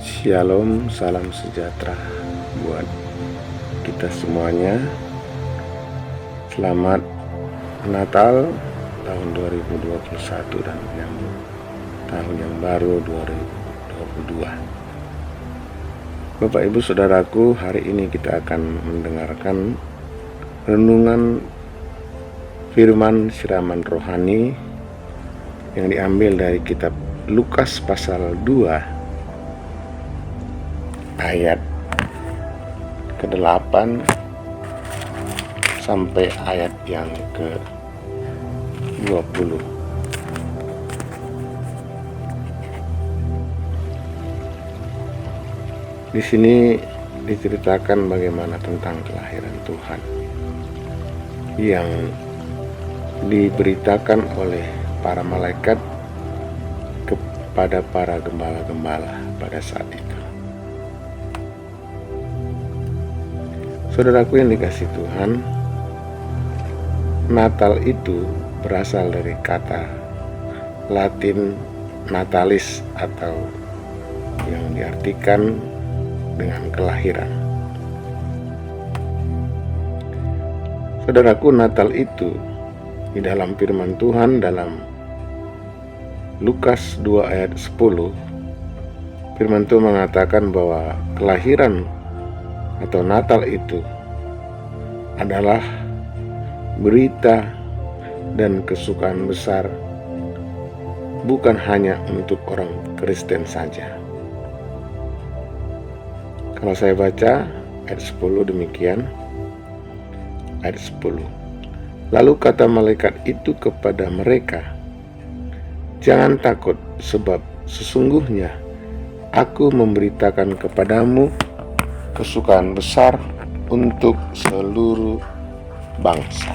Shalom, salam sejahtera buat kita semuanya. Selamat Natal tahun 2021 dan tahun yang baru 2022. Bapak Ibu Saudaraku, hari ini kita akan mendengarkan renungan firman siraman rohani yang diambil dari kitab Lukas pasal 2 ayat ke-8 sampai ayat yang ke-20. Di sini diceritakan bagaimana tentang kelahiran Tuhan yang diberitakan oleh para malaikat kepada para gembala-gembala pada saat itu. Saudaraku yang dikasihi Tuhan, Natal itu berasal dari kata Latin natalis atau yang diartikan dengan kelahiran. Saudaraku, Natal itu di dalam firman Tuhan dalam Lukas 2 ayat 10, firman Tuhan mengatakan bahwa kelahiran atau Natal itu adalah berita dan kesukaan besar bukan hanya untuk orang Kristen saja. Kalau saya baca ayat 10 demikian, ayat 10. Lalu kata malaikat itu kepada mereka, "Jangan takut, sebab sesungguhnya aku memberitakan kepadamu kesukaan besar untuk seluruh bangsa."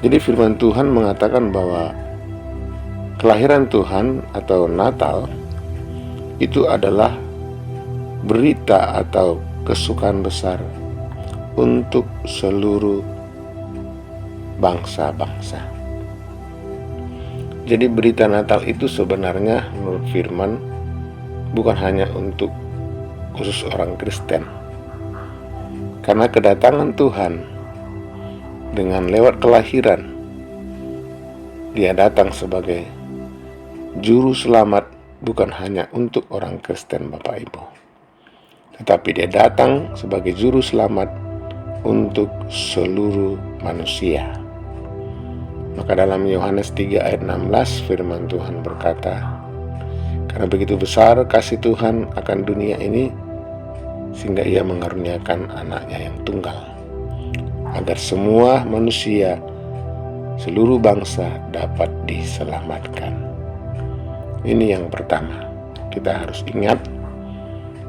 Jadi firman Tuhan mengatakan bahwa kelahiran Tuhan atau Natal itu adalah berita atau kesukaan besar untuk seluruh bangsa-bangsa. Jadi berita Natal itu sebenarnya menurut firman bukan hanya untuk khusus orang Kristen. Karena kedatangan Tuhan dengan lewat kelahiran, Dia datang sebagai juru selamat bukan hanya untuk orang Kristen Bapak Ibu, tetapi Dia datang sebagai juru selamat untuk seluruh manusia. Maka dalam Yohanes 3 ayat 16 firman Tuhan berkata, "Karena begitu besar kasih Tuhan akan dunia ini, sehingga Ia mengaruniakan anaknya yang tunggal, agar semua manusia, seluruh bangsa dapat diselamatkan." Ini yang pertama. Kita harus ingat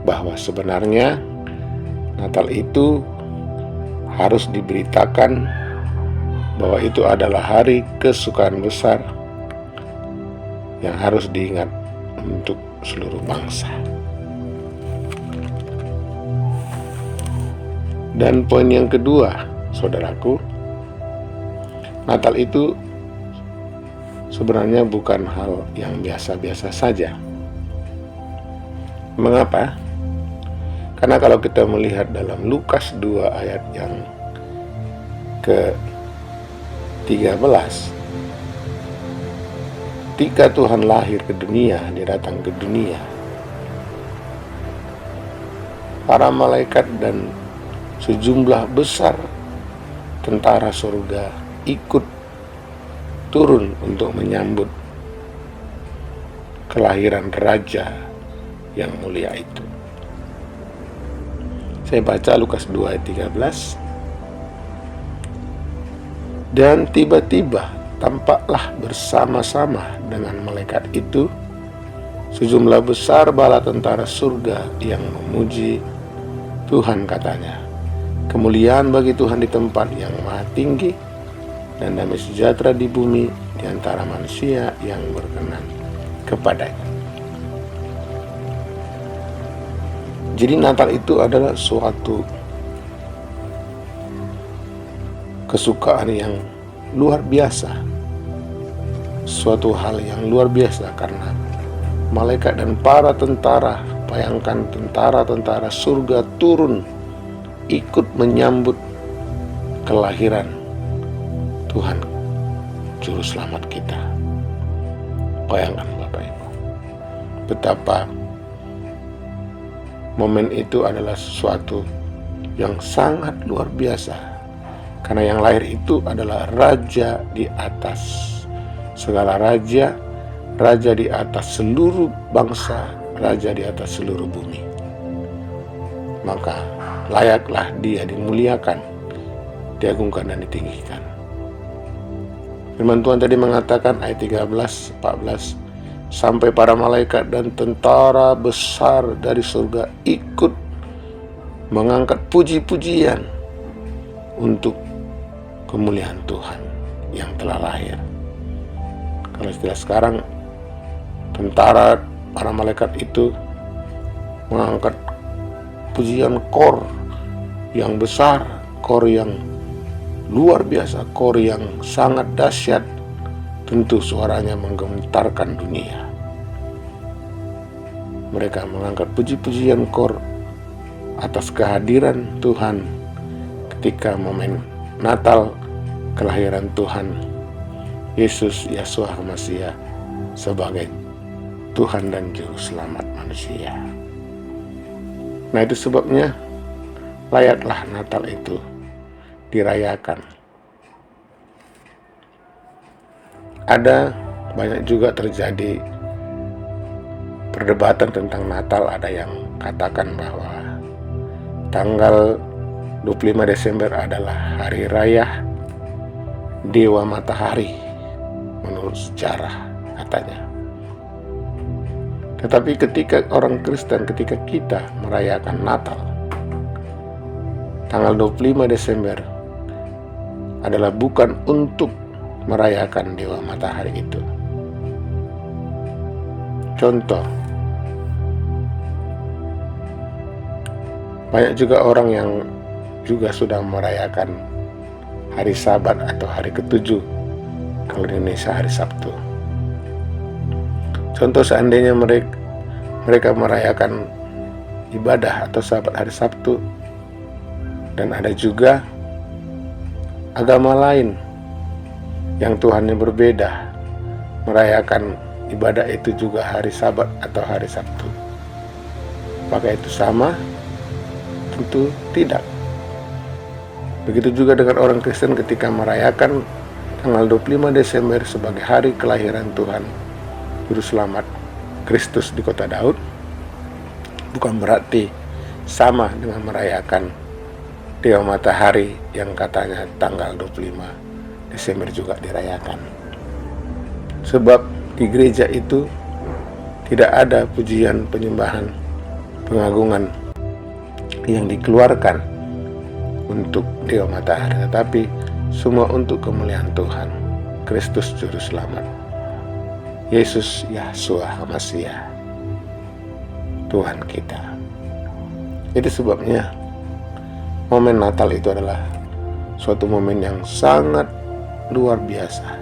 bahwa sebenarnya Natal itu harus diberitakan bahwa itu adalah hari kesukaan besar yang harus diingat untuk seluruh bangsa. Dan poin yang kedua, saudaraku, Natal itu sebenarnya bukan hal yang biasa-biasa saja. Mengapa? Karena kalau kita melihat dalam Lukas 2 ayat yang ke-13, ketika Tuhan lahir ke dunia, Dia datang ke dunia, para malaikat dan sejumlah besar tentara surga ikut turun untuk menyambut kelahiran Raja yang mulia itu. Saya baca Lukas 2 ayat 13. "Dan tiba-tiba tampaklah bersama-sama dengan malaikat itu sejumlah besar bala tentara surga yang memuji Tuhan, katanya, 'Kemuliaan bagi Tuhan di tempat yang maha tinggi, dan damai sejahtera di bumi di antara manusia yang berkenan kepadanya.'" Jadi Natal itu adalah suatu kesukaan yang luar biasa, suatu hal yang luar biasa, karena malaikat dan para tentara, bayangkan tentara-tentara surga turun ikut menyambut kelahiran Tuhan Juru Selamat kita. Bayangkan Bapak Ibu, betapa momen itu adalah sesuatu yang sangat luar biasa. Karena yang lahir itu adalah Raja di atas segala raja, Raja di atas seluruh bangsa, Raja di atas seluruh bumi. Maka layaklah dia dimuliakan, diagungkan dan ditinggikan. Firman Tuhan tadi mengatakan ayat 13, 14, sampai para malaikat dan tentara besar dari surga ikut mengangkat puji-pujian untuk kemuliaan Tuhan yang telah lahir. Kalau istilah sekarang, tentara para malaikat itu mengangkat pujian kor yang besar, kor yang luar biasa, kor yang sangat dahsyat. Tentu suaranya menggemetarkan dunia. Mereka mengangkat puji-pujian kor atas kehadiran Tuhan ketika momen Natal, kelahiran Tuhan Yesus Yeshua Masiah sebagai Tuhan dan Juru Selamat manusia. Nah, itu sebabnya layaklah Natal itu dirayakan. Ada banyak juga terjadi perdebatan tentang Natal. Ada yang katakan bahwa tanggal 25 Desember adalah hari raya Dewa Matahari menurut sejarah katanya. Tetapi ketika orang Kristen, ketika kita merayakan Natal, tanggal 25 Desember adalah bukan untuk merayakan Dewa Matahari itu. Contoh, banyak juga orang yang juga sudah merayakan hari Sabat atau hari ke-7, kalau di Indonesia hari Sabtu. Contoh, seandainya mereka merayakan ibadah atau Sabat hari Sabtu, dan ada juga agama lain yang Tuhannya berbeda merayakan ibadah itu juga hari Sabat atau hari Sabtu. Apakah itu sama? Tentu tidak. Begitu juga dengan orang Kristen ketika merayakan tanggal 25 Desember sebagai hari kelahiran Tuhan Juru Selamat Kristus di kota Daud, bukan berarti sama dengan merayakan Dewa Matahari yang katanya tanggal 25 Desember juga dirayakan. Sebab di gereja itu tidak ada pujian, penyembahan, pengagungan yang dikeluarkan untuk Dewa Matahari, tetapi semua untuk kemuliaan Tuhan Kristus Juru Selamat, Yesus Yeshua Masiah, Tuhan kita. Itu sebabnya momen Natal itu adalah suatu momen yang sangat luar biasa.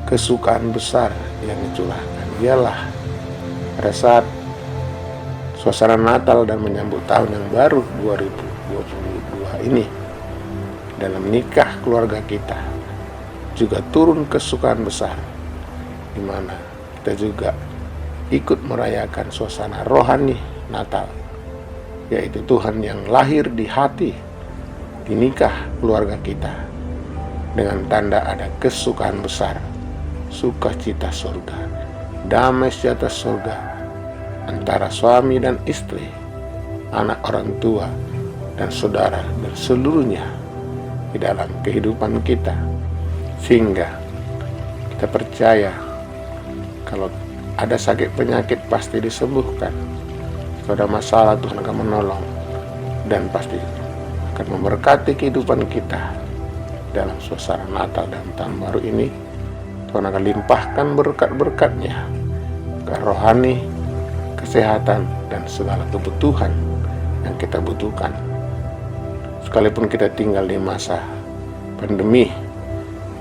Kesukaan besar yang dicurahkan ialah pada saat suasana Natal dan menyambut tahun yang baru 2022 ini, dalam nikah keluarga kita juga turun kesukaan besar, di mana kita juga ikut merayakan suasana rohani Natal, yaitu Tuhan yang lahir di hati, di nikah keluarga kita, dengan tanda ada kesukaan besar, sukacita surga, damai sejahtera surga antara suami dan istri, anak orang tua dan saudara, dan seluruhnya di dalam kehidupan kita, sehingga kita percaya kalau ada sakit penyakit pasti disembuhkan. Kalau ada masalah, Tuhan akan menolong dan pasti akan memberkati kehidupan kita dalam suasana Natal dan tahun baru ini. Tuhan akan limpahkan berkat-berkat-Nya ke rohani, kesehatan, dan segala kebutuhan yang kita butuhkan. Sekalipun kita tinggal di masa pandemi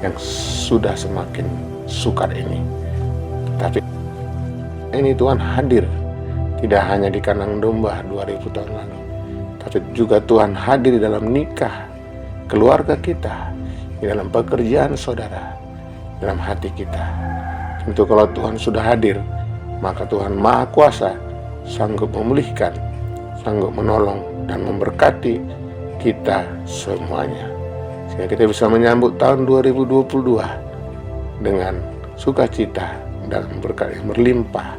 yang sudah semakin sukar ini, tapi ini Tuhan hadir, tidak hanya di kandang domba 2000 tahun lalu, tapi juga Tuhan hadir di dalam nikah, keluarga kita, di dalam pekerjaan saudara, dalam hati kita. Tentu kalau Tuhan sudah hadir, maka Tuhan Maha Kuasa sanggup memulihkan, sanggup menolong dan memberkati kita semuanya. Sehingga kita bisa menyambut tahun 2022 dengan sukacita dan berkat yang berlimpah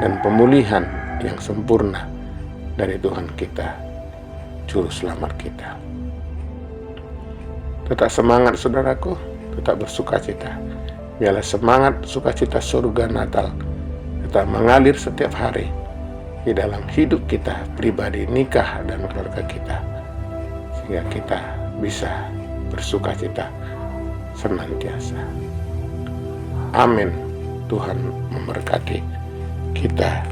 dan pemulihan yang sempurna dari Tuhan kita, Juru Selamat kita. Tetap semangat saudaraku, tetap bersukacita. Biarlah semangat sukacita surga Natal tetap mengalir setiap hari di dalam hidup kita pribadi, nikah, dan keluarga kita, sehingga kita bisa bersukacita senantiasa. Amin. Tuhan memberkati kita